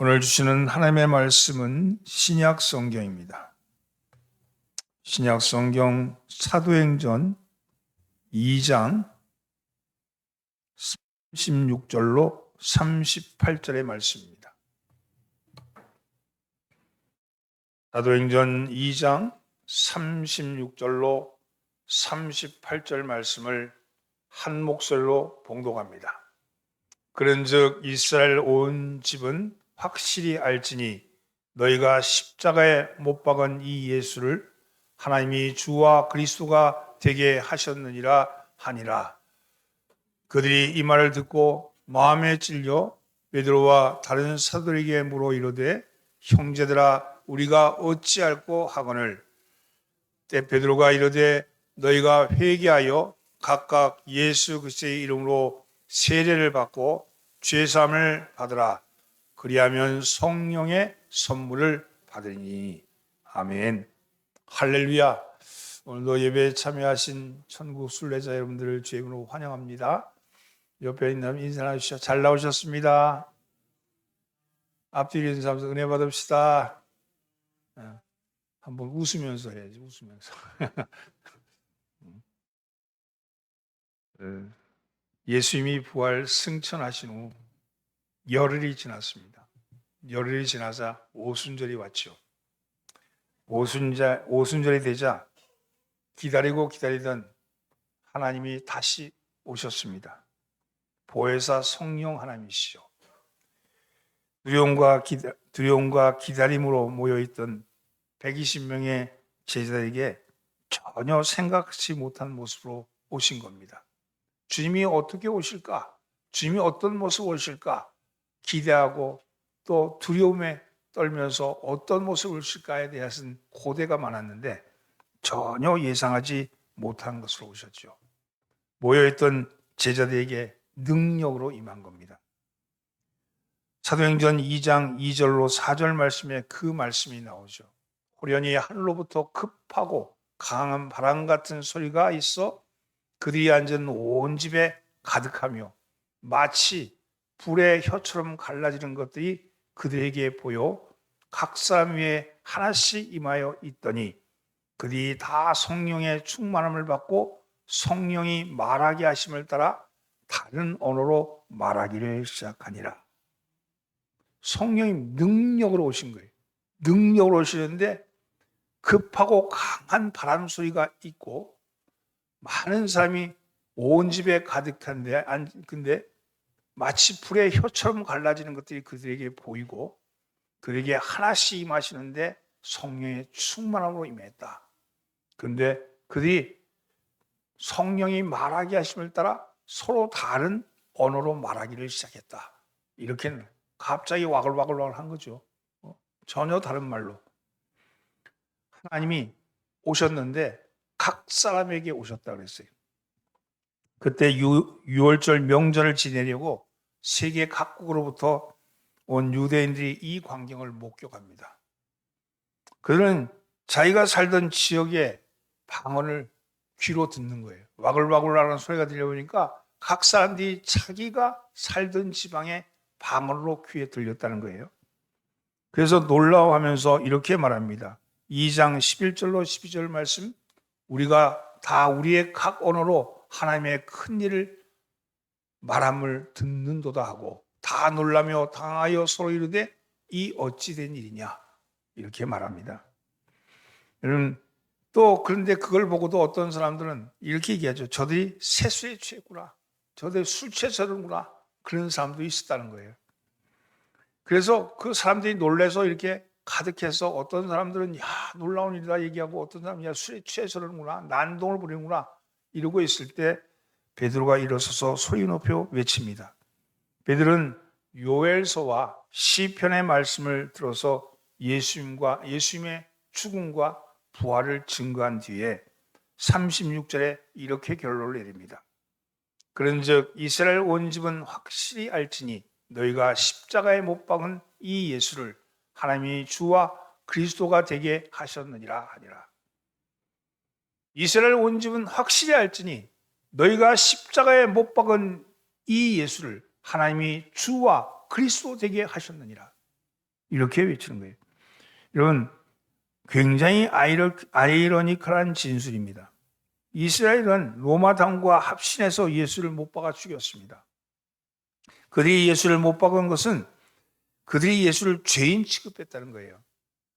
오늘 주시는 하나님의 말씀은 신약 성경입니다. 신약 성경 사도행전 2장 36절로 38절의 말씀입니다. 사도행전 2장 36절로 38절 말씀을 한 목소리로 봉독합니다. 그런즉 이스라엘 온 집은 확실히 알지니 너희가 십자가에 못 박은 이 예수를 하나님이 주와 그리스도가 되게 하셨느니라 하니라. 그들이 이 말을 듣고 마음에 찔려 베드로와 다른 사도들에게 물어 이르되 형제들아 우리가 어찌할꼬 하거늘. 때 베드로가 이르되 너희가 회개하여 각각 예수 그리스도의 이름으로 세례를 받고 죄사함을 받으라. 그리하면 성령의 선물을 받으니. 아멘. 할렐루야. 오늘도 예배에 참여하신 천국 순례자 여러분들을 주의 이름으로 환영합니다. 옆에 있는 인사 주시죠. 잘 나오셨습니다. 앞뒤로 인사하면서 은혜 받읍시다. 한번 웃으면서 해야지. 웃으면서. 예수님이 부활 승천하신 후 열흘이 지났습니다. 열흘이 지나자 오순절이 왔죠. 오순절이 되자 기다리고 기다리던 하나님이 다시 오셨습니다. 보혜사 성령 하나님이시죠. 두려움과 기다림으로 모여있던 120명의 제자들에게 전혀 생각지 못한 모습으로 오신 겁니다. 주님이 어떻게 오실까? 주님이 어떤 모습으로 오실까? 기대하고 또 두려움에 떨면서 어떤 모습을 오실까에 대해서는 고대가 많았는데 전혀 예상하지 못한 것으로 오셨죠. 모여있던 제자들에게 능력으로 임한 겁니다. 사도행전 2장 2절로 4절 말씀에 그 말씀이 나오죠. 호련히 하늘로부터 급하고 강한 바람 같은 소리가 있어 그들이 앉은 온 집에 가득하며 마치 불의 혀처럼 갈라지는 것들이 그들에게 보여 각 사람 위에 하나씩 임하여 있더니 그들이 다 성령의 충만함을 받고 성령이 말하게 하심을 따라 다른 언어로 말하기를 시작하니라. 성령이 능력으로 오신 거예요. 능력으로 오시는데 급하고 강한 바람 소리가 있고 많은 사람이 온 집에 가득한데 근데 마치 불의 혀처럼 갈라지는 것들이 그들에게 보이고 그들에게 하나씩 임하시는데 성령의 충만함으로 임했다. 그런데 그들이 성령이 말하게 하심을 따라 서로 다른 언어로 말하기를 시작했다. 이렇게는 갑자기 와글와글 한 거죠. 전혀 다른 말로. 하나님이 오셨는데 각 사람에게 오셨다 그랬어요. 그때 유월절 명절을 지내려고 세계 각국으로부터 온 유대인들이 이 광경을 목격합니다. 그들은 자기가 살던 지역의 방언을 귀로 듣는 거예요. 와글와글하는 소리가 들려오니까 각 사람들이 자기가 살던 지방의 방언으로 귀에 들렸다는 거예요. 그래서 놀라워하면서 이렇게 말합니다. 2장 11절로 12절 말씀, 우리가 다 우리의 각 언어로 하나님의 큰 일을 말함을 듣는도다 하고 다 놀라며 당하여 서로 이르되 이 어찌 된 일이냐 이렇게 말합니다. 여러분 또 그런데 그걸 보고도 어떤 사람들은 이렇게 얘기하죠. 저들이 세수에 취했구나. 저들이 술 취해서 그런구나. 그런 사람도 있었다는 거예요. 그래서 그 사람들이 놀래서 이렇게 가득해서 어떤 사람들은 야 놀라운 일이다 얘기하고 어떤 사람은 야 술에 취해서 그러는구나. 난동을 부리는구나. 이러고 있을 때 베드로가 일어서서 소리 높여 외칩니다. 베드로는 요엘서와 시편의 말씀을 들어서 예수님의 죽음과 부활을 증거한 뒤에 36절에 이렇게 결론을 내립니다. 그런즉 이스라엘 온 집은 확실히 알지니 너희가 십자가에 못 박은 이 예수를 하나님이 주와 그리스도가 되게 하셨느니라 하니라. 이스라엘 온 집은 확실히 알지니 너희가 십자가에 못 박은 이 예수를 하나님이 주와 그리스도 되게 하셨느니라. 이렇게 외치는 거예요. 여러분, 굉장히 아이러니컬한 진술입니다. 이스라엘은 로마 당과 합신해서 예수를 못 박아 죽였습니다. 그들이 예수를 못 박은 것은 그들이 예수를 죄인 취급했다는 거예요.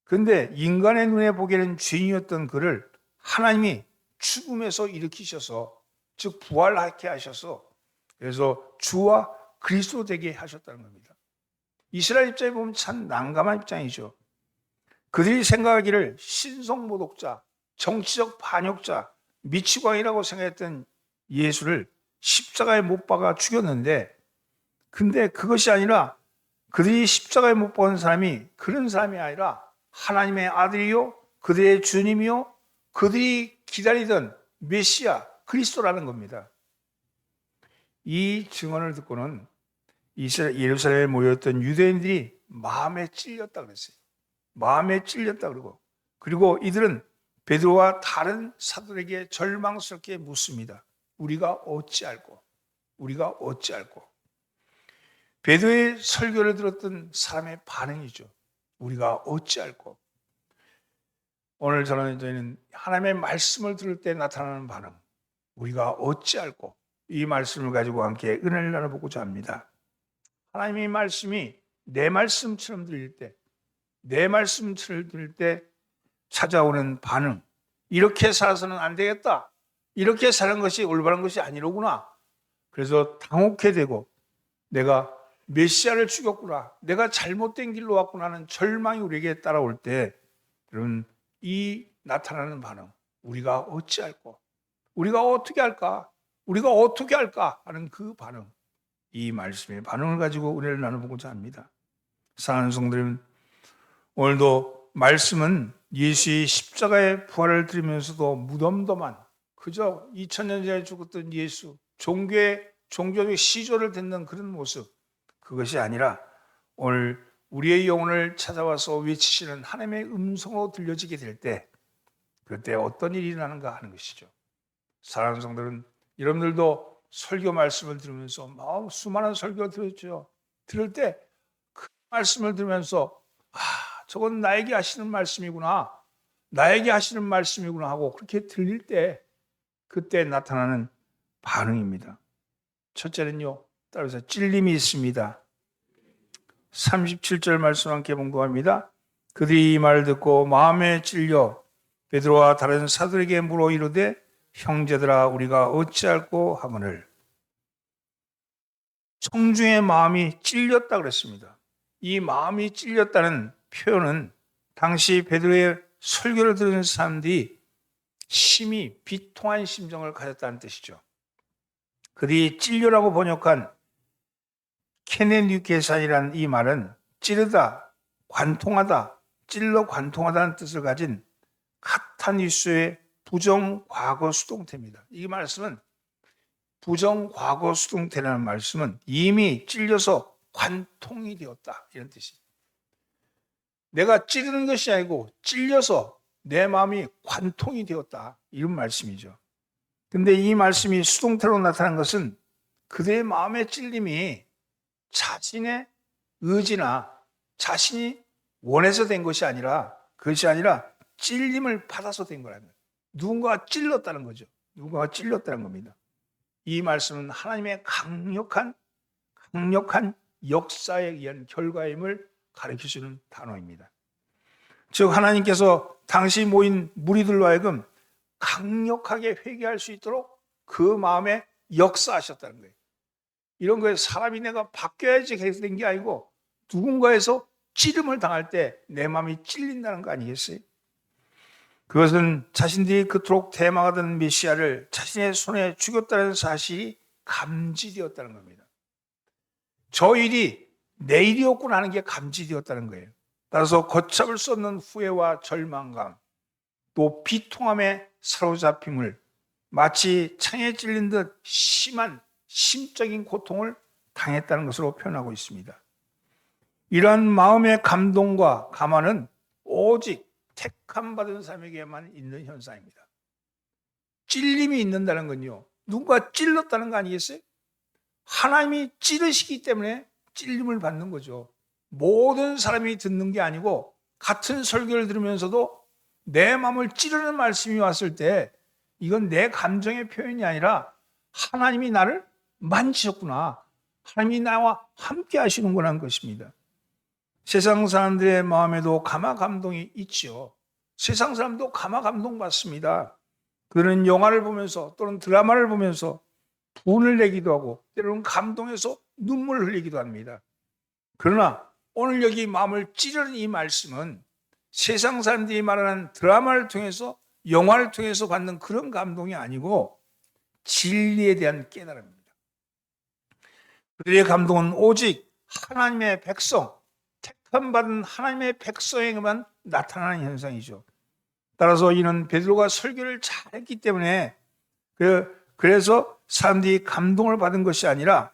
그런데 인간의 눈에 보기에는 죄인이었던 그를 하나님이 죽음에서 일으키셔서, 즉 부활하게 하셔서, 그래서 주와 그리스도 되게 하셨다는 겁니다. 이스라엘 입장에 보면 참 난감한 입장이죠. 그들이 생각하기를 신성모독자, 정치적 반역자, 미치광이라고 생각했던 예수를 십자가에 못 박아 죽였는데, 근데 그것이 아니라 그들이 십자가에 못 박은 사람이 그런 사람이 아니라 하나님의 아들이요, 그들의 주님이요, 그들이 기다리던 메시아 그리스도라는 겁니다. 이 증언을 듣고는 예루살렘에 모였던 유대인들이 마음에 찔렸다 그랬어요. 마음에 찔렸다 그러고, 그리고 이들은 베드로와 다른 사도에게 절망스럽게 묻습니다. 우리가 어찌할꼬? 우리가 어찌할꼬? 베드로의 설교를 들었던 사람의 반응이죠. 우리가 어찌할꼬? 오늘 저희는 하나님의 말씀을 들을 때 나타나는 반응, 우리가 어찌할꼬? 이 말씀을 가지고 함께 은혜를 나눠보고자 합니다. 하나님의 말씀이 내 말씀처럼 들릴 때, 내 말씀을 들을 때 찾아오는 반응, 이렇게 살아서는 안 되겠다, 이렇게 사는 것이 올바른 것이 아니로구나, 그래서 당혹해 되고 내가 메시아를 죽였구나, 내가 잘못된 길로 왔구나 하는 절망이 우리에게 따라올 때, 여러분, 이 나타나는 반응, 우리가 어찌할꼬? 우리가 어떻게 할까? 우리가 어떻게 할까? 하는 그 반응, 이 말씀의 반응을 가지고 은혜를 나눠보고자 합니다. 사랑하는 성도님, 오늘도 말씀은 예수의 십자가의 부활을 들으면서도 무덤덤한, 그저 2000년 전에 죽었던 예수, 종교적 시조를 듣는 그런 모습, 그것이 아니라 오늘 우리의 영혼을 찾아와서 외치시는 하나님의 음성으로 들려지게 될 때, 그때 어떤 일이 일어나는가 하는 것이죠. 사랑하는 성도들은, 여러분들도 설교 말씀을 들으면서 수많은 설교를 들었죠. 들을 때 그 말씀을 들으면서 저건 나에게 하시는 말씀이구나, 나에게 하시는 말씀이구나 하고 그렇게 들릴 때, 그때 나타나는 반응입니다. 첫째는요, 따라서 찔림이 있습니다. 37절 말씀 함께 봉독합니다. 그들이 이 말을 듣고 마음에 찔려 베드로와 다른 사도에게 물어 이르되 형제들아 우리가 어찌할꼬 하거늘. 청중의 마음이 찔렸다 그랬습니다. 이 마음이 찔렸다는 표현은 당시 베드로의 설교를 들은 사람들이 심히 비통한 심정을 가졌다는 뜻이죠. 그들이 찔려라고 번역한 케네뉴케산이라는 이 말은 찌르다, 관통하다, 찔러 관통하다는 뜻을 가진 카타니수의 부정과거 수동태입니다. 이 말씀은, 부정과거 수동태라는 말씀은 이미 찔려서 관통이 되었다, 이런 뜻이에요. 내가 찌르는 것이 아니고 찔려서 내 마음이 관통이 되었다, 이런 말씀이죠. 근데 이 말씀이 수동태로 나타난 것은 그들의 마음의 찔림이 자신의 의지나 자신이 원해서 된 것이 아니라, 그것이 아니라 찔림을 받아서 된 거라는 거예요. 누군가가 찔렀다는 거죠. 누군가가 찔렀다는 겁니다. 이 말씀은 하나님의 강력한 역사에 의한 결과임을 가르쳐주는 단어입니다. 즉 하나님께서 당시 모인 무리들로 하여금 강력하게 회개할 수 있도록 그 마음에 역사하셨다는 거예요. 이런 거에 사람이 내가 바뀌어야지 그래서 된 게 아니고, 누군가에서 찌름을 당할 때 내 마음이 찔린다는 거 아니겠어요? 그것은 자신들이 그토록 대망하던 메시아를 자신의 손에 죽였다는 사실이 감지되었다는 겁니다. 저 일이 내 일이었구나 하는 게 감지되었다는 거예요. 따라서 걷잡을 수 없는 후회와 절망감, 또 비통함에 사로잡힘을, 마치 창에 찔린 듯 심한 심적인 고통을 당했다는 것으로 표현하고 있습니다. 이러한 마음의 감동과 감화는 오직 택함 받은 사람에게만 있는 현상입니다. 찔림이 있는다는 건요, 누군가 찔렀다는 거 아니겠어요? 하나님이 찌르시기 때문에 찔림을 받는 거죠. 모든 사람이 듣는 게 아니고 같은 설교를 들으면서도 내 마음을 찌르는 말씀이 왔을 때 이건 내 감정의 표현이 아니라 하나님이 나를 만지셨구나. 하나님이 나와 함께 하시는구나 하는 것입니다. 세상 사람들의 마음에도 감화 감동이 있지요. 세상 사람도 감화 감동 받습니다. 그들은 영화를 보면서 또는 드라마를 보면서 분을 내기도 하고 때로는 감동해서 눈물을 흘리기도 합니다. 그러나 오늘 여기 마음을 찌르는 이 말씀은 세상 사람들이 말하는 드라마를 통해서 영화를 통해서 받는 그런 감동이 아니고 진리에 대한 깨달음입니다. 그들의 감동은 오직 하나님의 백성, 택함받은 하나님의 백성에게만 나타나는 현상이죠. 따라서 이는 베드로가 설교를 잘했기 때문에 그래서 사람들이 감동을 받은 것이 아니라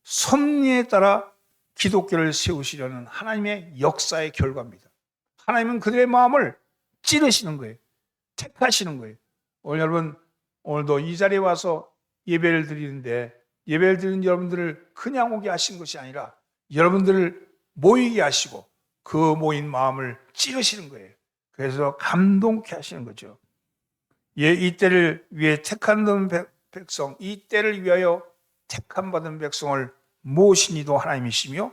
섭리에 따라 기독교를 세우시려는 하나님의 역사의 결과입니다. 하나님은 그들의 마음을 찌르시는 거예요. 택하시는 거예요. 오늘 여러분, 오늘도 이 자리에 와서 예배를 드리는데 예배를 드리는 여러분들을 그냥 오게 하신 것이 아니라 여러분들을 모이게 하시고 그 모인 마음을 찌르시는 거예요. 그래서 감동케 하시는 거죠. 이 때를 위해 택한 백성, 이 때를 위하여 택함 받은 백성을 모으신 이도 하나님이시며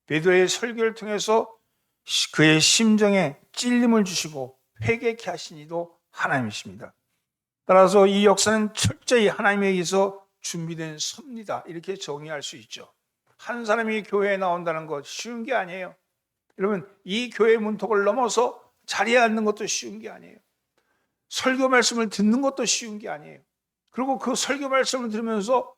베드로의 설교를 통해서 그의 심정에 찔림을 주시고 회개케 하신 이도 하나님이십니다. 따라서 이 역사는 철저히 하나님에 의해서 준비된 섭리다, 이렇게 정의할 수 있죠. 한 사람이 교회에 나온다는 것 쉬운 게 아니에요. 여러분, 이 교회 문턱을 넘어서 자리에 앉는 것도 쉬운 게 아니에요. 설교 말씀을 듣는 것도 쉬운 게 아니에요. 그리고 그 설교 말씀을 들으면서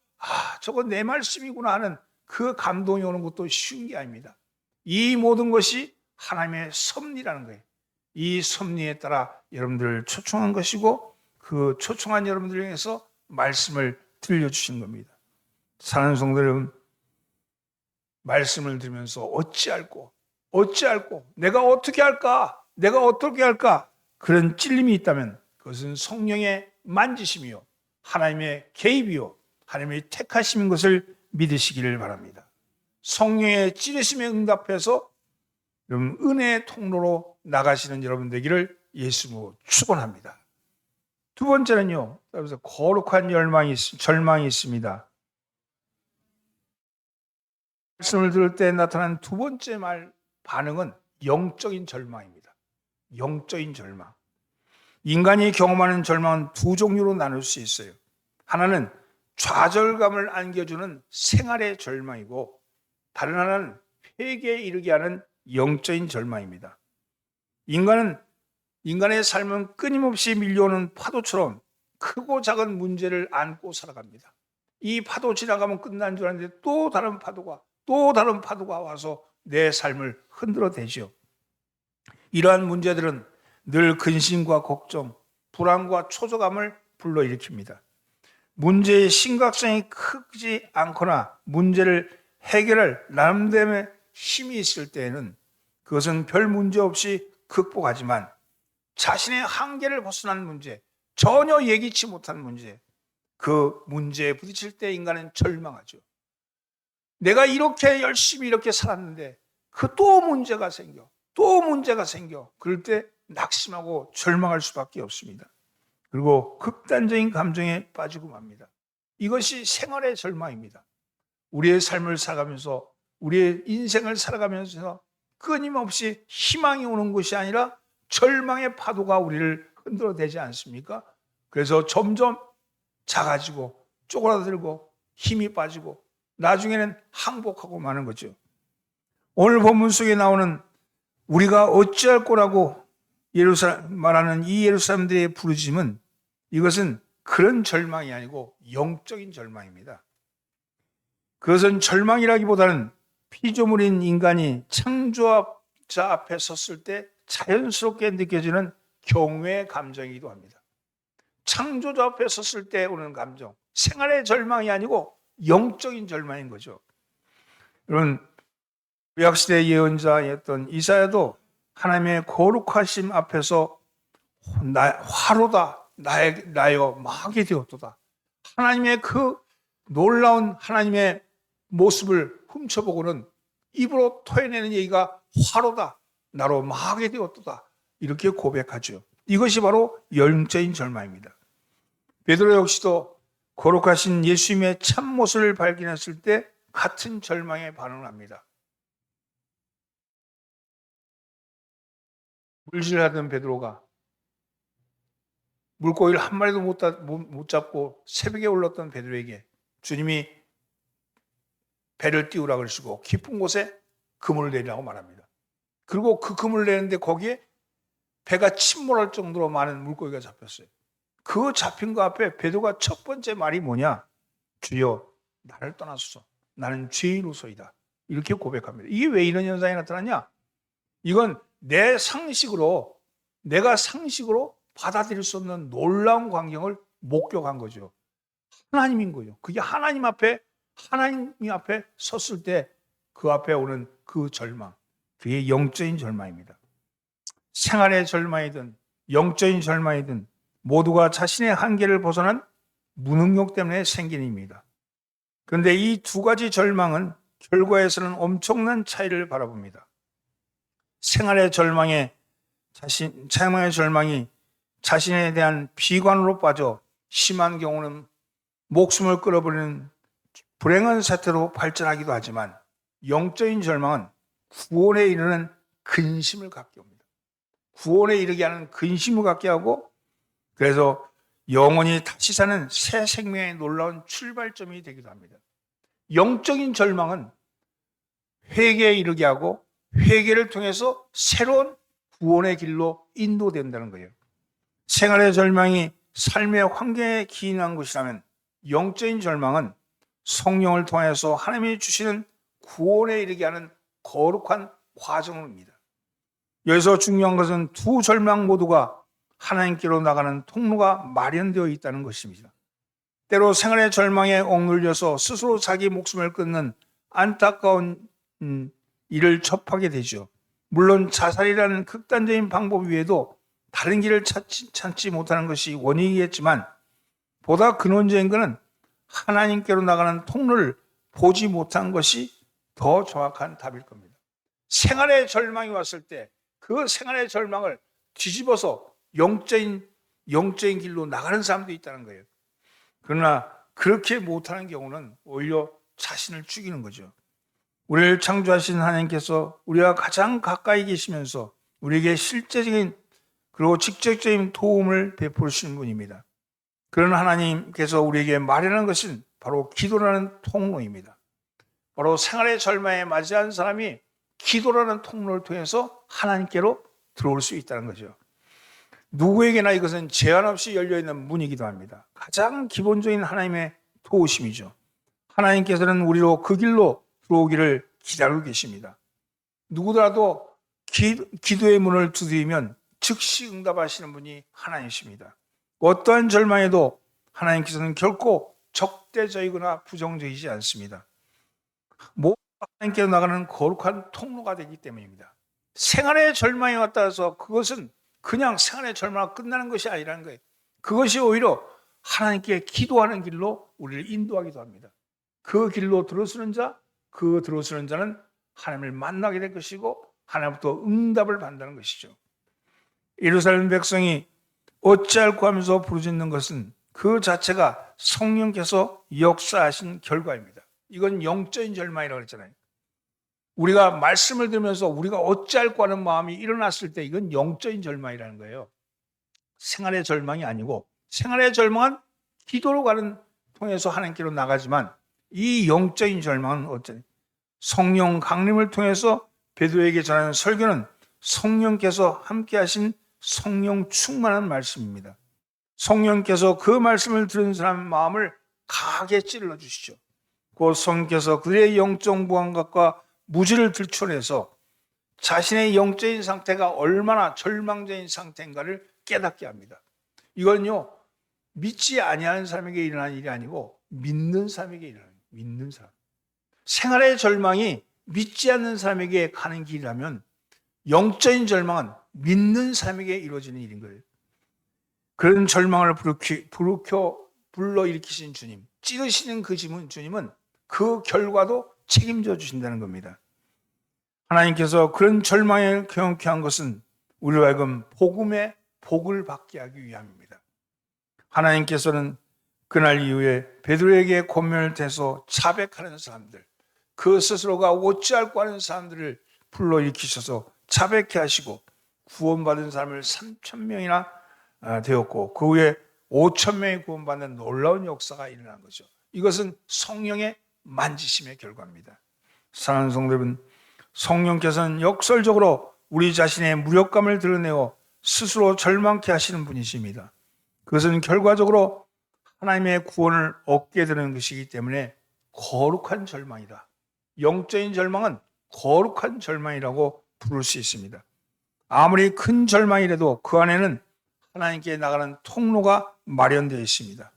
저건 내 말씀이구나 하는 그 감동이 오는 것도 쉬운 게 아닙니다. 이 모든 것이 하나님의 섭리라는 거예요. 이 섭리에 따라 여러분들을 초청한 것이고 그 초청한 여러분들을 위해서 말씀을 들려주신 겁니다. 사랑하는 성도 여러분, 말씀을 들으면서 어찌할꼬 내가 어떻게 할까 그런 찔림이 있다면 그것은 성령의 만지심이요 하나님의 개입이요 하나님의 택하심인 것을 믿으시기를 바랍니다. 성령의 찌르심에 응답해서 여러분 은혜의 통로로 나가시는 여러분 되기를 예수로 축원합니다. 두 번째는요, 그래서 거룩한 절망이 있습니다. 말씀을 들을 때 나타난 두 번째 반응은 영적인 절망입니다. 영적인 절망. 인간이 경험하는 절망은 두 종류로 나눌 수 있어요. 하나는 좌절감을 안겨주는 생활의 절망이고 다른 하나는 회개에 이르게 하는 영적인 절망입니다. 인간의 삶은 끊임없이 밀려오는 파도처럼 크고 작은 문제를 안고 살아갑니다. 이 파도 지나가면 끝난 줄 알았는데 또 다른 파도가 와서 내 삶을 흔들어 대죠. 이러한 문제들은 늘 근심과 걱정, 불안과 초조감을 불러일으킵니다. 문제의 심각성이 크지 않거나 문제를 해결할 나름대로의 힘이 있을 때에는 그것은 별 문제 없이 극복하지만 자신의 한계를 벗어난 문제, 전혀 예기치 못한 문제, 그 문제에 부딪힐 때 인간은 절망하죠. 내가 이렇게 열심히 이렇게 살았는데 또 문제가 생겨. 그럴 때 낙심하고 절망할 수밖에 없습니다. 그리고 극단적인 감정에 빠지고 맙니다. 이것이 생활의 절망입니다. 우리의 삶을 살아가면서 우리의 인생을 살아가면서 끊임없이 희망이 오는 것이 아니라 절망의 파도가 우리를 흔들어대지 않습니까? 그래서 점점 작아지고 쪼그라들고 힘이 빠지고 나중에는 항복하고 마는 거죠. 오늘 본문 속에 나오는 우리가 어찌할 거라고 말하는 이 예루살렘들의 부르짖음은 이것은 그런 절망이 아니고 영적인 절망입니다. 그것은 절망이라기보다는 피조물인 인간이 창조자 앞에 섰을 때 자연스럽게 느껴지는 경외의 감정이기도 합니다. 창조자 앞에 섰을 때 오는 감정, 생활의 절망이 아니고 영적인 절망인 거죠. 여러분, 구약시대 예언자였던 이사야도 하나님의 거룩하심 앞에서 화로다 나여 망하게 되었도다. 하나님의 그 놀라운 하나님의 모습을 훔쳐보고는 입으로 토해내는 얘기가 화로다. 나로 망하게 되었도다. 이렇게 고백하죠. 이것이 바로 영적인 절망입니다. 베드로 역시도 거룩하신 예수님의 참모습을 발견했을 때 같은 절망에 반응합니다. 물질하던 베드로가 물고기를 한 마리도 못 잡고 새벽에 올랐던 베드로에게 주님이 배를 띄우라 그러시고 깊은 곳에 그물을 내리라고 말합니다. 그리고 그 그물을 내는데 거기에 배가 침몰할 정도로 많은 물고기가 잡혔어요. 그 잡힌 거 앞에 베드로가 첫 번째 말이 뭐냐? 주여 나를 떠나소서. 나는 죄인으로서이다. 이렇게 고백합니다. 이게 왜 이런 현상이 나타나냐? 이건 내가 상식으로 받아들일 수 없는 놀라운 광경을 목격한 거죠. 하나님인 거죠. 그게 하나님 앞에 섰을 때 그 앞에 오는 그 절망, 그게 영적인 절망입니다. 생활의 절망이든 영적인 절망이든 모두가 자신의 한계를 벗어난 무능력 때문에 생긴 일입니다. 그런데 이 두 가지 절망은 결과에서는 엄청난 차이를 바라봅니다. 생활의 절망이 자신에 대한 비관으로 빠져 심한 경우는 목숨을 끊어버리는 불행한 사태로 발전하기도 하지만 영적인 절망은 구원에 이르는 근심을 갖게 합니다. 구원에 이르게 하는 근심을 갖게 하고 그래서 영원히 다시 사는 새 생명의 놀라운 출발점이 되기도 합니다. 영적인 절망은 회개에 이르게 하고 회개를 통해서 새로운 구원의 길로 인도된다는 거예요. 생활의 절망이 삶의 환경에 기인한 것이라면 영적인 절망은 성령을 통해서 하나님이 주시는 구원에 이르게 하는 거룩한 과정입니다. 여기서 중요한 것은 두 절망 모두가 하나님께로 나가는 통로가 마련되어 있다는 것입니다. 때로 생활의 절망에 억눌려서 스스로 자기 목숨을 끊는 안타까운 일을 접하게 되죠. 물론 자살이라는 극단적인 방법 외에도 다른 길을 찾지 못하는 것이 원인이겠지만 보다 근원적인 것은 하나님께로 나가는 통로를 보지 못한 것이 더 정확한 답일 겁니다. 생활의 절망이 왔을 때 그 생활의 절망을 뒤집어서 영적인 길로 나가는 사람도 있다는 거예요. 그러나 그렇게 못하는 경우는 오히려 자신을 죽이는 거죠. 우리를 창조하신 하나님께서 우리가 가장 가까이 계시면서 우리에게 실제적인 그리고 직접적인 도움을 베푸시는 분입니다. 그런 하나님께서 우리에게 마련한 것은 바로 기도라는 통로입니다. 바로 생활의 절망에 맞이한 사람이 기도라는 통로를 통해서 하나님께로 들어올 수 있다는 거죠. 누구에게나 이것은 제한 없이 열려있는 문이기도 합니다. 가장 기본적인 하나님의 도우심이죠. 하나님께서는 우리로 그 길로 들어오기를 기다리고 계십니다. 누구라도 기도의 문을 두드리면 즉시 응답하시는 분이 하나님이십니다. 어떠한 절망에도 하나님께서는 결코 적대적이거나 부정적이지 않습니다. 모두 하나님께로 나가는 거룩한 통로가 되기 때문입니다. 생활의 절망이 왔다 해서 그것은 그냥 생활의 절망이 끝나는 것이 아니라는 거예요. 그것이 오히려 하나님께 기도하는 길로 우리를 인도하기도 합니다. 그 길로 들어서는 자는 하나님을 만나게 될 것이고 하나님부터 응답을 받는다는 것이죠. 예루살렘 백성이 어찌할꼬 하면서 부르짖는 것은 그 자체가 성령께서 역사하신 결과입니다. 이건 영적인 절망이라고 했잖아요. 우리가 말씀을 들으면서 우리가 어찌할꼬 하는 마음이 일어났을 때 이건 영적인 절망이라는 거예요. 생활의 절망이 아니고 생활의 절망은 기도로 통해서 하나님께로 나가지만 이 영적인 절망은 어쩌니 성령 강림을 통해서 베드로에게 전하는 설교는 성령께서 함께 하신 성령 충만한 말씀입니다. 성령께서 그 말씀을 들은 사람의 마음을 강하게 찔러 주시죠. 곧 성령께서 그들의 영적 무감각과 무지를 들춰내서 자신의 영적인 상태가 얼마나 절망적인 상태인가를 깨닫게 합니다. 이건요, 믿지 아니하는 사람에게 일어나는 일이 아니고 믿는 사람에게 일어나는 거예요. 믿는 사람. 생활의 절망이 믿지 않는 사람에게 가는 길이라면 영적인 절망은 믿는 사람에게 이루어지는 일인 거예요. 그런 절망을 불러일으키신 주님, 찌르시는 그 주님은 그 결과도 책임져 주신다는 겁니다. 하나님께서 그런 절망에 경험케 한 것은 우리로 하여금 복음의 복을 받게 하기 위함입니다. 하나님께서는 그날 이후에 베드로에게 권면을 대서 자백하는 사람들, 그 스스로가 어찌할꼬 하는 사람들을 불러일으키셔서 자백케 하시고 구원받은 사람을 3,000명이나 되었고 그 후에 5,000명이 구원받는 놀라운 역사가 일어난 거죠. 이것은 성령의 만지심의 결과입니다. 사랑하는 성도 여러분, 성령께서는 역설적으로 우리 자신의 무력감을 드러내어 스스로 절망케 하시는 분이십니다. 그것은 결과적으로 하나님의 구원을 얻게 되는 것이기 때문에 거룩한 절망이다. 영적인 절망은 거룩한 절망이라고 부를 수 있습니다. 아무리 큰 절망이라도 그 안에는 하나님께 나가는 통로가 마련되어 있습니다.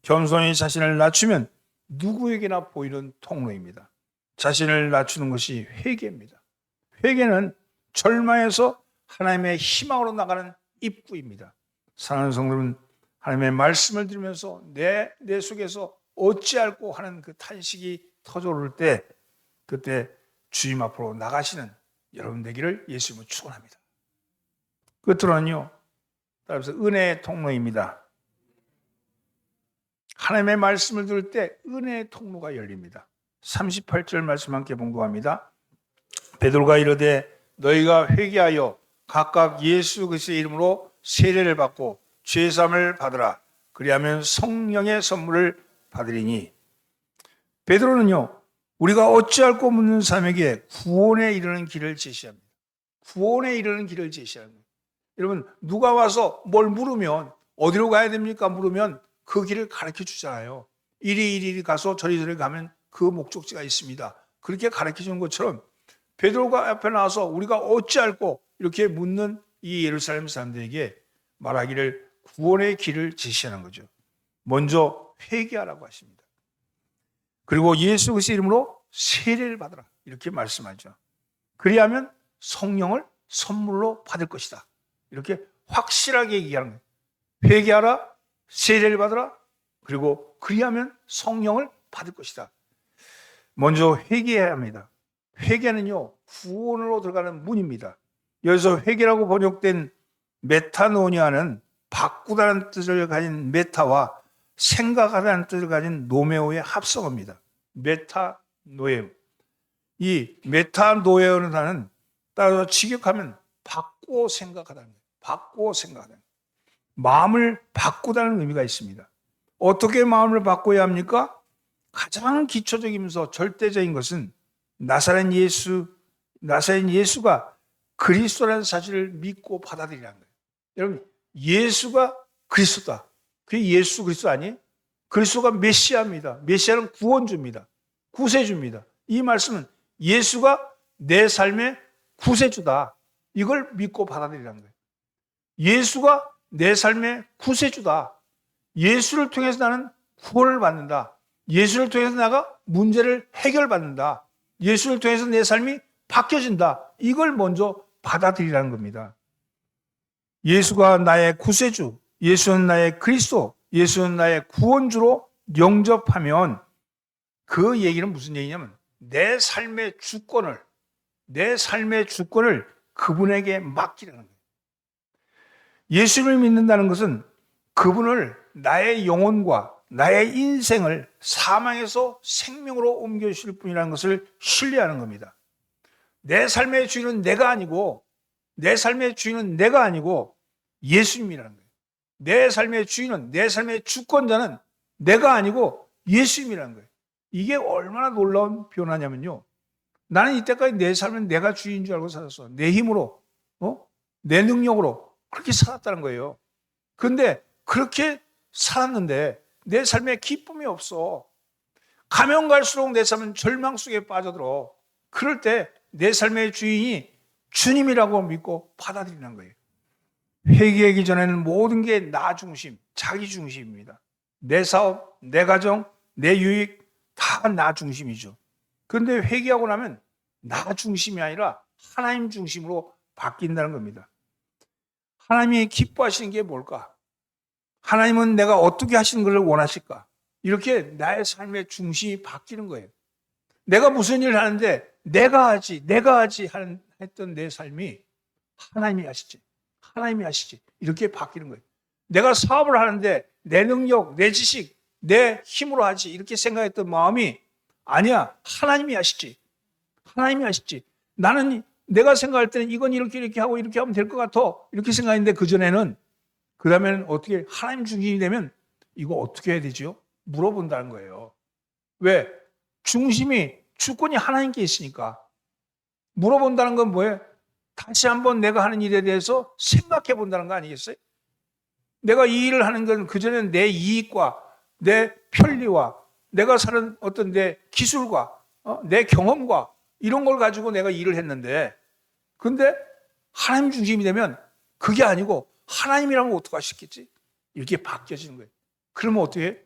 겸손히 자신을 낮추면 누구에게나 보이는 통로입니다. 자신을 낮추는 것이 회개입니다. 회개는 절망에서 하나님의 희망으로 나가는 입구입니다. 사랑하는 성도는 하나님의 말씀을 들으면서 내 속에서 어찌할꼬 하는 그 탄식이 터져오를 때 그때 주님 앞으로 나가시는 여러분 되기를 예수님으로 축원합니다. 끝으로는요, 따라서 은혜의 통로입니다. 하나님의 말씀을 들을 때 은혜의 통로가 열립니다. 38절 말씀 함께 봉독합니다. 베드로가 이르되 너희가 회개하여 각각 예수 그리스도의 이름으로 세례를 받고 죄사함을 받으라. 그리하면 성령의 선물을 받으리니. 베드로는요, 우리가 어찌할꼬 묻는 사람에게 구원에 이르는 길을 제시합니다. 구원에 이르는 길을 제시합니다. 여러분, 누가 와서 뭘 물으면 어디로 가야 됩니까? 물으면 그 길을 가르쳐 주잖아요. 이리 가서 저리 가면 그 목적지가 있습니다. 그렇게 가르쳐 주는 것처럼 베드로가 앞에 나와서 우리가 어찌할꼬 이렇게 묻는 이 예루살렘 사람들에게 말하기를 구원의 길을 제시하는 거죠. 먼저 회개하라고 하십니다. 그리고 예수 그리스도의 이름으로 세례를 받으라 이렇게 말씀하죠. 그리하면 성령을 선물로 받을 것이다. 이렇게 확실하게 얘기하는 거예요. 회개하라, 세례를 받으라, 그리고 그리하면 성령을 받을 것이다. 먼저 회개해야 합니다. 회개는요, 구원으로 들어가는 문입니다. 여기서 회개라고 번역된 메타노니아는 바꾸다는 뜻을 가진 메타와 생각하다는 뜻을 가진 노메오의 합성어입니다. 메타노에오. 이 메타노에오는 단어는 따라서 직역하면 바꾸어 생각하다는 거예요. 바꾸어 생각하다는 거예요. 마음을 바꾸다는 의미가 있습니다. 어떻게 마음을 바꿔야 합니까? 가장 기초적이면서 절대적인 것은 나사렛 예수가 그리스도라는 사실을 믿고 받아들이라는 거예요. 여러분, 예수가 그리스도다. 그게 예수 그리스도 아니에요? 그리스도가 메시아입니다. 메시아는 구원주입니다. 구세주입니다. 이 말씀은 예수가 내 삶의 구세주다. 이걸 믿고 받아들이라는 거예요. 예수가 내 삶의 구세주다. 예수를 통해서 나는 구원을 받는다. 예수를 통해서 내가 문제를 해결받는다. 예수를 통해서 내 삶이 바뀌어진다. 이걸 먼저 받아들이라는 겁니다. 예수가 나의 구세주, 예수는 나의 그리스도, 예수는 나의 구원주로 영접하면 그 얘기는 무슨 얘기냐면 내 삶의 주권을 그분에게 맡기라는 거예요. 예수를 믿는다는 것은 그분을 나의 영혼과 나의 인생을 사망에서 생명으로 옮겨주실 분이라는 것을 신뢰하는 겁니다. 내 삶의 주인은 내가 아니고 예수님이라는 거예요. 내 삶의 주인은, 내 삶의 주권자는 내가 아니고 예수님이라는 거예요. 이게 얼마나 놀라운 변화냐면요. 나는 이때까지 내 삶은 내가 주인인 줄 알고 살았어. 내 힘으로, 내 능력으로 그렇게 살았다는 거예요. 그런데 그렇게 살았는데 내 삶에 기쁨이 없어. 가면 갈수록 내 삶은 절망 속에 빠져들어. 그럴 때 내 삶의 주인이 주님이라고 믿고 받아들이는 거예요. 회개하기 전에는 모든 게 나 중심, 자기 중심입니다. 내 사업, 내 가정, 내 유익 다 나 중심이죠. 그런데 회개하고 나면 나 중심이 아니라 하나님 중심으로 바뀐다는 겁니다. 하나님이 기뻐하시는 게 뭘까? 하나님은 내가 어떻게 하시는 것을 원하실까? 이렇게 나의 삶의 중심이 바뀌는 거예요. 내가 무슨 일을 하는데 내가 하지 했던 내 삶이 하나님이 하시지 이렇게 바뀌는 거예요. 내가 사업을 하는데 내 능력, 내 지식, 내 힘으로 하지 이렇게 생각했던 마음이 아니야. 하나님이 하시지. 나는 내가 생각할 때는 이건 이렇게 하고 이렇게 하면 될 것 같아. 이렇게 생각했는데 그다음에는 어떻게 하나님 중심이 되면 이거 어떻게 해야 되죠? 물어본다는 거예요. 왜? 주권이 하나님께 있으니까. 물어본다는 건 뭐예요? 다시 한번 내가 하는 일에 대해서 생각해 본다는 거 아니겠어요? 내가 이 일을 하는 건 그전에는 내 이익과 내 편리와 내가 사는 어떤 내 기술과 내 경험과 이런 걸 가지고 내가 일을 했는데, 근데 하나님 중심이 되면 그게 아니고 하나님이라면 어떻게 하시겠지? 이렇게 바뀌어지는 거예요. 그러면 어떻게 해?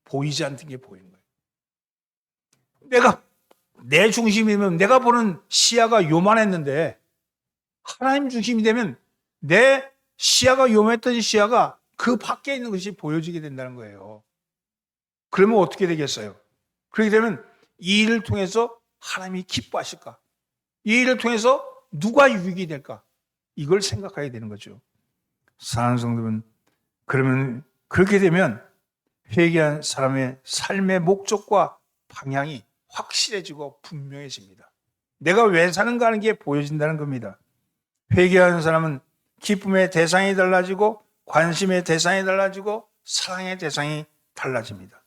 보이지 않던 게 보이는 거예요. 내가 내 중심이면 내가 보는 시야가 요만했는데 하나님 중심이 되면 내 시야가 요만했던 시야가 그 밖에 있는 것이 보여지게 된다는 거예요. 그러면 어떻게 되겠어요? 그렇게 되면 이 일을 통해서 하나님이 기뻐하실까? 이 일을 통해서 누가 유익이 될까? 이걸 생각해야 되는 거죠. 사랑하는 성도분, 그러면 그렇게 되면 회개한 사람의 삶의 목적과 방향이 확실해지고 분명해집니다. 내가 왜 사는가 하는 게 보여진다는 겁니다. 회개하는 사람은 기쁨의 대상이 달라지고 관심의 대상이 달라지고 사랑의 대상이 달라집니다.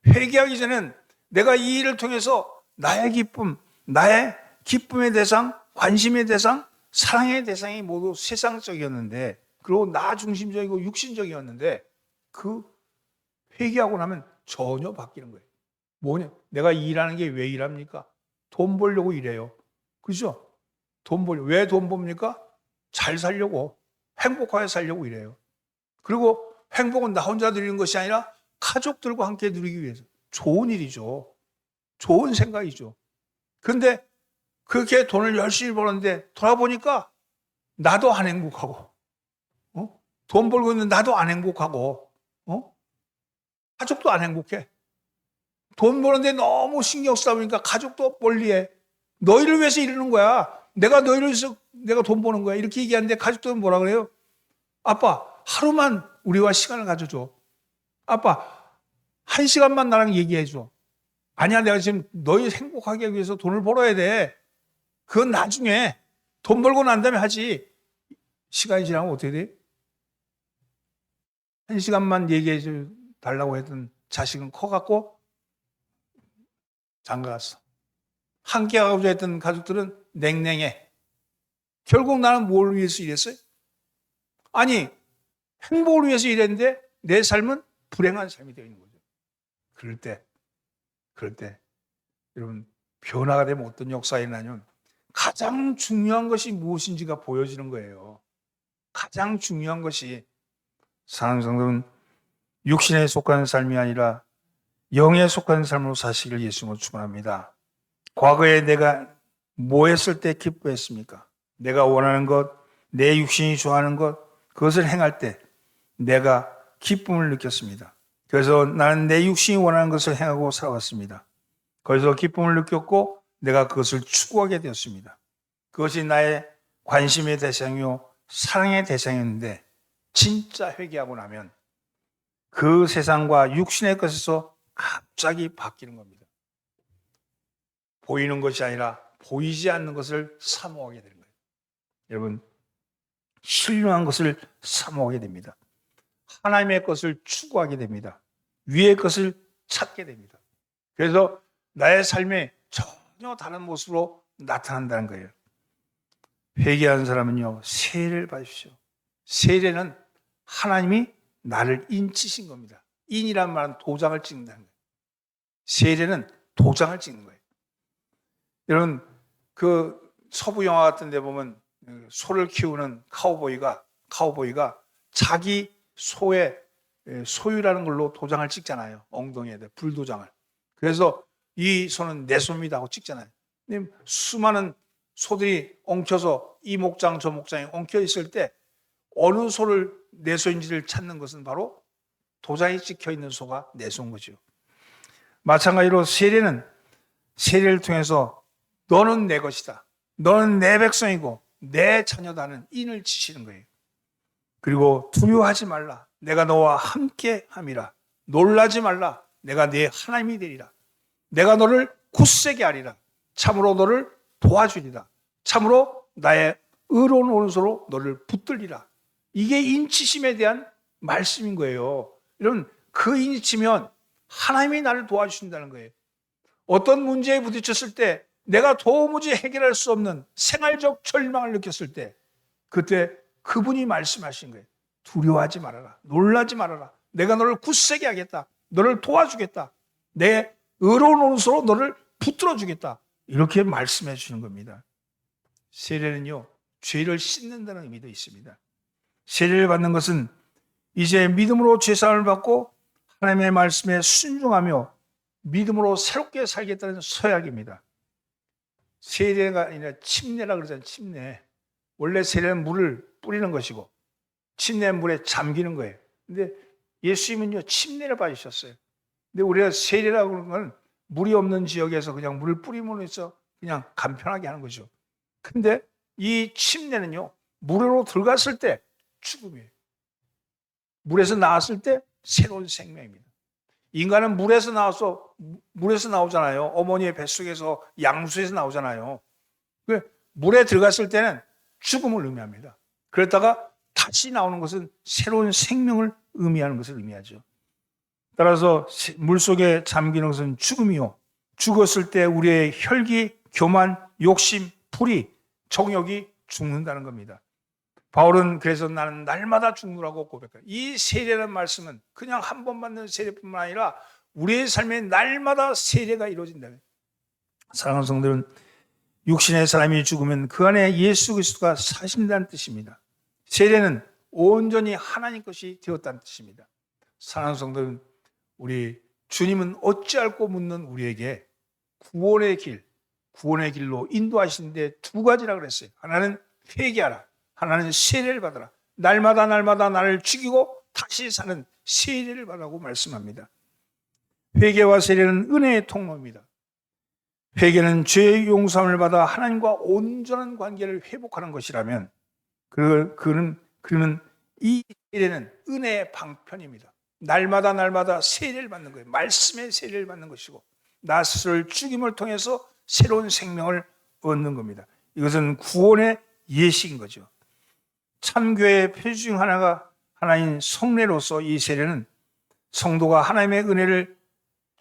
회개하기 전엔 내가 이 일을 통해서 나의 기쁨의 대상, 관심의 대상, 사랑의 대상이 모두 세상적이었는데, 그리고 나 중심적이고 육신적이었는데, 그 회개하고 나면 전혀 바뀌는 거예요. 뭐냐? 내가 일하는 게 왜 일합니까? 돈 벌려고 일해요. 그죠? 왜 돈 법니까? 잘 살려고, 행복하게 살려고 일해요. 그리고 행복은 나 혼자 누리는 것이 아니라 가족들과 함께 누리기 위해서. 좋은 일이죠. 좋은 생각이죠. 그런데 그렇게 돈을 열심히 버는데 돌아보니까 나도 안 행복하고, 돈 벌고 있는 나도 안 행복하고, 가족도 안 행복해. 돈 버는데 너무 신경 쓰다 보니까 가족도 멀리해. 너희를 위해서 이러는 거야. 내가 너희를 위해서 내가 돈 버는 거야. 이렇게 얘기하는데 가족들은 뭐라 그래요? 아빠, 하루만 우리와 시간을 가져줘. 아빠, 1시간만 나랑 얘기해줘. 아니야, 내가 지금 너희 행복하게 하기 위해서 돈을 벌어야 돼. 그건 나중에 돈 벌고 난 다음에 하지. 시간이 지나면 어떻게 돼? 1시간만 얘기해 달라고 했던 자식은 커갖고 장가갔어. 함께 하고자 했던 가족들은 냉랭해. 결국 나는 뭘 위해서 일했어요? 아니, 행복을 위해서 일했는데 내 삶은 불행한 삶이 되어 있는 거죠. 그럴 때 여러분, 변화가 되면 어떤 역사가 일어나냐면 가장 중요한 것이 무엇인지가 보여지는 거예요. 가장 중요한 것이, 사랑하는 성도는 육신에 속한 삶이 아니라 영에 속한 삶으로 사시기를 예수님으로 축원합니다. 과거에 내가 뭐 했을 때 기뻐했습니까? 내가 원하는 것, 내 육신이 좋아하는 것, 그것을 행할 때 내가 기쁨을 느꼈습니다. 그래서 나는 내 육신이 원하는 것을 행하고 살아왔습니다. 거기서 기쁨을 느꼈고 내가 그것을 추구하게 되었습니다. 그것이 나의 관심의 대상이요 사랑의 대상이었는데, 진짜 회개하고 나면 그 세상과 육신의 것에서 갑자기 바뀌는 겁니다. 보이는 것이 아니라 보이지 않는 것을 사모하게 되는 거예요. 여러분, 신령한 것을 사모하게 됩니다. 하나님의 것을 추구하게 됩니다. 위의 것을 찾게 됩니다. 그래서 나의 삶에 전혀 다른 모습으로 나타난다는 거예요. 회개하는 사람은요, 세례를 받으십시오. 세례는 하나님이 나를 인치신 겁니다. 인이란 말은 도장을 찍는다는 거예요. 세례는 도장을 찍는 거예요. 여러분, 그 서부 영화 같은 데 보면 소를 키우는 카우보이가 자기 소의 소유라는 걸로 도장을 찍잖아요. 엉덩이에다 불도장을. 그래서 이 소는 내 소입니다 하고 찍잖아요. 수많은 소들이 엉켜서 이 목장 저 목장에 엉켜 있을 때 어느 소를 내 소인지를 찾는 것은 바로 도장이 찍혀 있는 소가 내 소인 거죠. 마찬가지로 세례를 통해서 너는 내 것이다. 너는 내 백성이고 내 자녀다는 인을 치시는 거예요. 그리고 두려워하지 말라. 내가 너와 함께 함이라. 놀라지 말라. 내가 네 하나님이 되리라. 내가 너를 굳세게 하리라. 참으로 너를 도와주리라. 참으로 나의 의로운 오른손으로 너를 붙들리라. 이게 인치심에 대한 말씀인 거예요. 여러분, 그 인치면 하나님이 나를 도와주신다는 거예요. 어떤 문제에 부딪혔을 때 내가 도무지 해결할 수 없는 생활적 절망을 느꼈을 때 그때 그분이 말씀하신 거예요. 두려워하지 말아라. 놀라지 말아라. 내가 너를 굳세게 하겠다. 너를 도와주겠다. 내 의로운 오른손으로 너를 붙들어 주겠다. 이렇게 말씀해 주시는 겁니다. 세례는요, 죄를 씻는다는 의미도 있습니다. 세례를 받는 것은 이제 믿음으로 죄사함을 받고 하나님의 말씀에 순종하며 믿음으로 새롭게 살겠다는 서약입니다. 세례가 아니라 침례라 그러잖아요. 침례. 원래 세례는 물을 뿌리는 것이고 침례는 물에 잠기는 거예요. 근데 예수님은요, 침례를 받으셨어요. 근데 우리가 세례라고 하는 건 물이 없는 지역에서 그냥 물을 뿌림으로 해서 그냥 간편하게 하는 거죠. 근데 이 침례는요, 물으로 들어갔을 때 죽음이에요. 물에서 나왔을 때 새로운 생명입니다. 인간은 물에서 나오잖아요. 어머니의 뱃속에서 양수에서 나오잖아요. 물에 들어갔을 때는 죽음을 의미합니다. 그랬다가 다시 나오는 것은 새로운 생명을 의미하는 것을 의미하죠. 따라서 물속에 잠기는 것은 죽음이요. 죽었을 때 우리의 혈기, 교만, 욕심, 불의, 정욕이 죽는다는 겁니다. 바울은 그래서 나는 날마다 죽노라고 고백해요. 이 세례라는 말씀은 그냥 한 번 받는 세례뿐만 아니라 우리의 삶에 날마다 세례가 이루어진다. 사랑하는 성도들은 육신의 사람이 죽으면 그 안에 예수 그리스도가 사신다는 뜻입니다. 세례는 온전히 하나님 것이 되었다는 뜻입니다. 사랑하는 성도들은 우리 주님은 어찌할꼬 묻는 우리에게 구원의 길로 인도하시는데 두 가지라 그랬어요. 하나는 회개하라. 하나는 세례를 받아라. 날마다 나를 죽이고 다시 사는 세례를 받으라고 말씀합니다. 회개와 세례는 은혜의 통로입니다. 회개는 죄의 용서함을 받아 하나님과 온전한 관계를 회복하는 것이라면 그는 이 세례는 은혜의 방편입니다. 날마다 세례를 받는 거예요. 말씀의 세례를 받는 것이고 나 스스로를 죽임을 통해서 새로운 생명을 얻는 겁니다. 이것은 구원의 예시인 거죠. 참교회의 표지 중 하나가 하나인 성례로서 이 세례는 성도가 하나님의 은혜를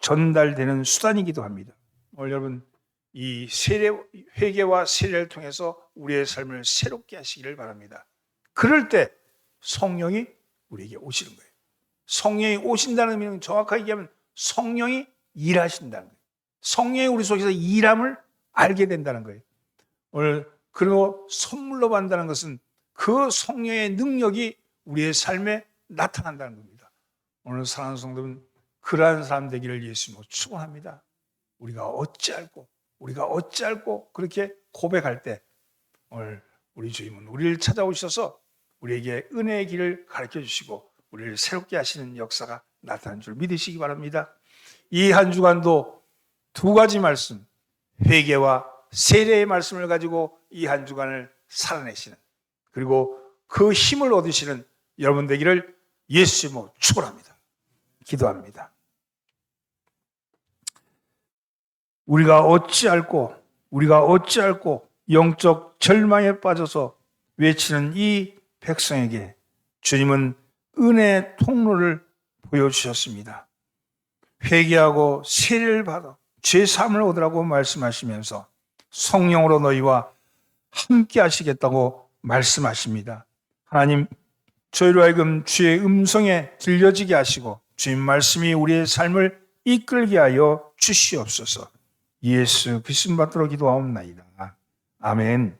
전달되는 수단이기도 합니다. 오늘 여러분 이 회개와 세례를 통해서 우리의 삶을 새롭게 하시기를 바랍니다. 그럴 때 성령이 우리에게 오시는 거예요. 성령이 오신다는 의미는 정확하게 얘기하면 성령이 일하신다는 거예요. 성령이 우리 속에서 일함을 알게 된다는 거예요. 오늘 그리고 선물로 받는다는 것은 그 성령의 능력이 우리의 삶에 나타난다는 겁니다. 오늘 사랑하는 성도는 그러한 사람 되기를 예수님으로 축원합니다. 우리가 어찌할꼬 그렇게 고백할 때 오늘 우리 주님은 우리를 찾아오셔서 우리에게 은혜의 길을 가르쳐 주시고 우리를 새롭게 하시는 역사가 나타난 줄 믿으시기 바랍니다. 이 한 주간도 두 가지 말씀, 회개와 세례의 말씀을 가지고 이 한 주간을 살아내시는 그리고 그 힘을 얻으시는 여러분 되기를 예수님으로 축원합니다. 기도합니다. 우리가 어찌할꼬 영적 절망에 빠져서 외치는 이 백성에게 주님은 은혜의 통로를 보여주셨습니다. 회개하고 세례를 받아 죄사함을 얻으라고 말씀하시면서 성령으로 너희와 함께 하시겠다고 말씀하십니다. 하나님, 저희로 하여금 주의 음성에 들려지게 하시고 주님 말씀이 우리의 삶을 이끌게 하여 주시옵소서. 예수 그리스도 받들어 기도하옵나이다. 아멘.